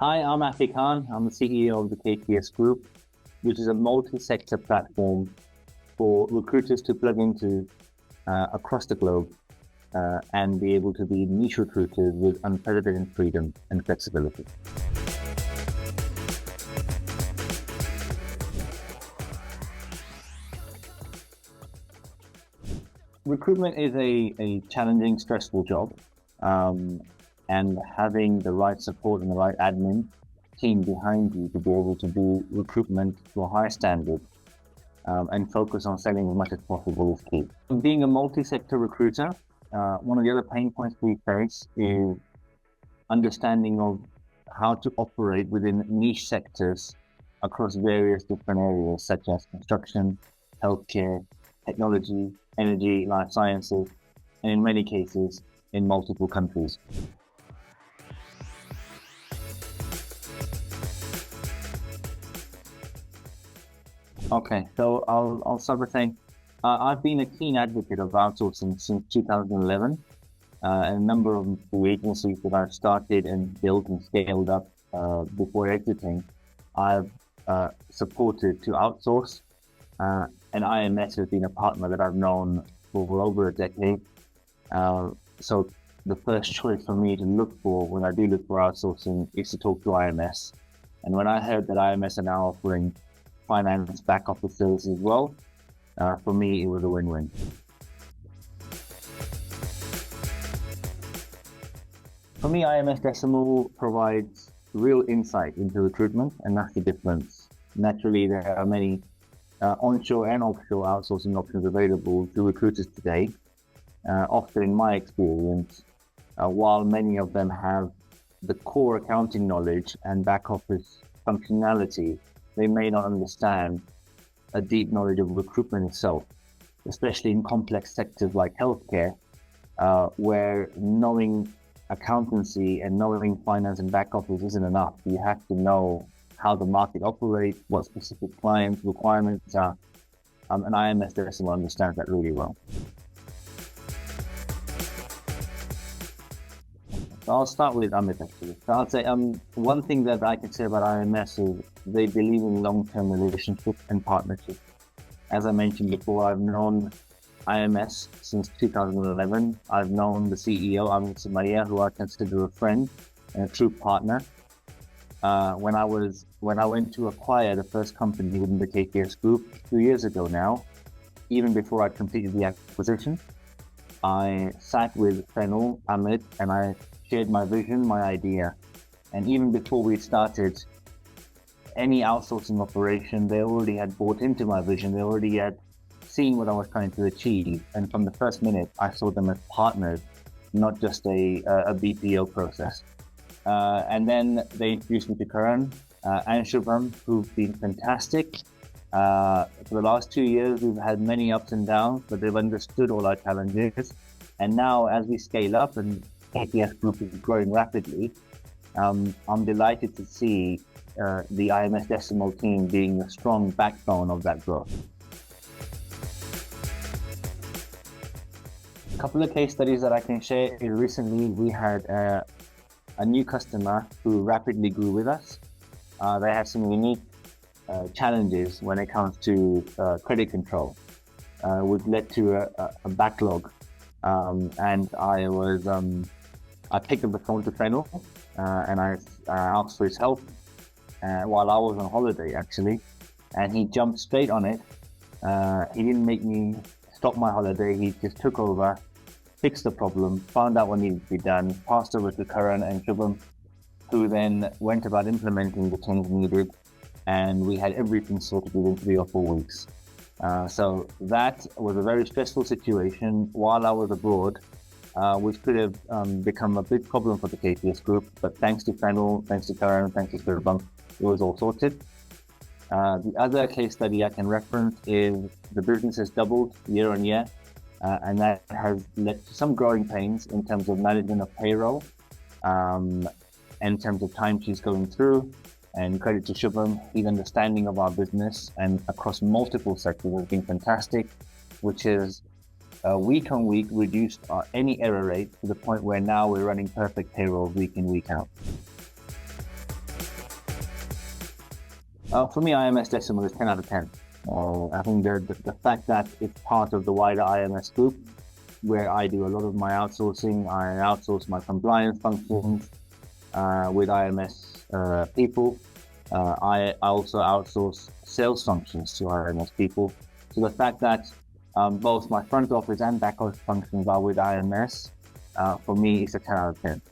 Hi, I'm Affi Khan. I'm the CEO of the KTS Group, which is a multi-sector platform for recruiters to plug into across the globe and be able to be niche recruiters with unprecedented freedom and flexibility. Recruitment is a challenging, stressful job, and having the right support and the right admin team behind you to be able to do recruitment to a high standard and focus on selling as much as possible is key. Being a multi-sector recruiter, one of the other pain points we face is understanding of how to operate within niche sectors across various different areas such as construction, healthcare, technology, energy, life sciences, and in many cases, in multiple countries. Okay, so I'll start by saying I've been a keen advocate of outsourcing since 2011. And a number of the agencies that I've started and built and scaled up before exiting, I've supported to outsource. And IMS has been a partner that I've known for over a decade. So the first choice for me to look for when I do look for outsourcing is to talk to IMS. And when I heard that IMS are now offering finance back office services as well, for me, it was a win-win. For me, IMS Decimal provides real insight into recruitment, and that's the difference. Naturally, there are many onshore and offshore outsourcing options available to recruiters today. Often, in my experience, while many of them have the core accounting knowledge and back office functionality, they may not understand a deep knowledge of recruitment itself, especially in complex sectors like healthcare, where knowing accountancy and knowing finance and back office isn't enough. You have to know how the market operates, what specific client requirements are, and IMS Decimal understands that really well. So I'll start with Amit actually. So I'll say one thing that I can say about IMS is they believe in long-term relationship and partnership. As I mentioned before, I've known IMS since 2011. I've known the CEO, Amit, who I consider a friend and a true partner. When I went to acquire the first company within the KTS Group 2 years ago now, even before I completed the acquisition, I sat with Fenel, Amit, and I shared my vision, my idea. And even before we started any outsourcing operation, they already had bought into my vision. They already had seen what I was trying to achieve. And from the first minute, I saw them as partners, not just a BPO process. And then they introduced me to Karan and Shubham, who've been fantastic. For the last 2 years, we've had many ups and downs, but they've understood all our challenges. And now, as we scale up and KTS Group is growing rapidly, I'm delighted to see the IMS Decimal team being a strong backbone of that growth. A couple of case studies that I can share is recently we had a new customer who rapidly grew with us. They had some unique challenges when it comes to credit control, which led to a backlog. And I picked up the phone to Fenel and I asked for his help while I was on holiday actually, and he jumped straight on it. He didn't make me stop my holiday. He just took over, fixed the problem, found out what needed to be done, passed over to Karan and Shubham, who then went about implementing the change needed, and we had everything sorted within 3 or 4 weeks. So that was a very stressful situation while I was abroad, which could have become a big problem for the KTS Group, but thanks to Fenel, thanks to Karan, thanks to Shubham, it was all sorted. The other case study I can reference is the business has doubled year on year, and that has led to some growing pains in terms of management of payroll, in terms of timesheets going through, and credit to Shubham, his understanding of our business and across multiple sectors has been fantastic, which is week on week reduced any error rate to the point where now we're running perfect payroll week in, week out. For me, IMS Decimal is 10 out of 10. I think the fact that it's part of the wider IMS group, where I do a lot of my outsourcing. I outsource my compliance functions with IMS people. I also outsource sales functions to IMS people. So the fact that both my front office and back office functions are with IMS, for me, is a 10 out of 10.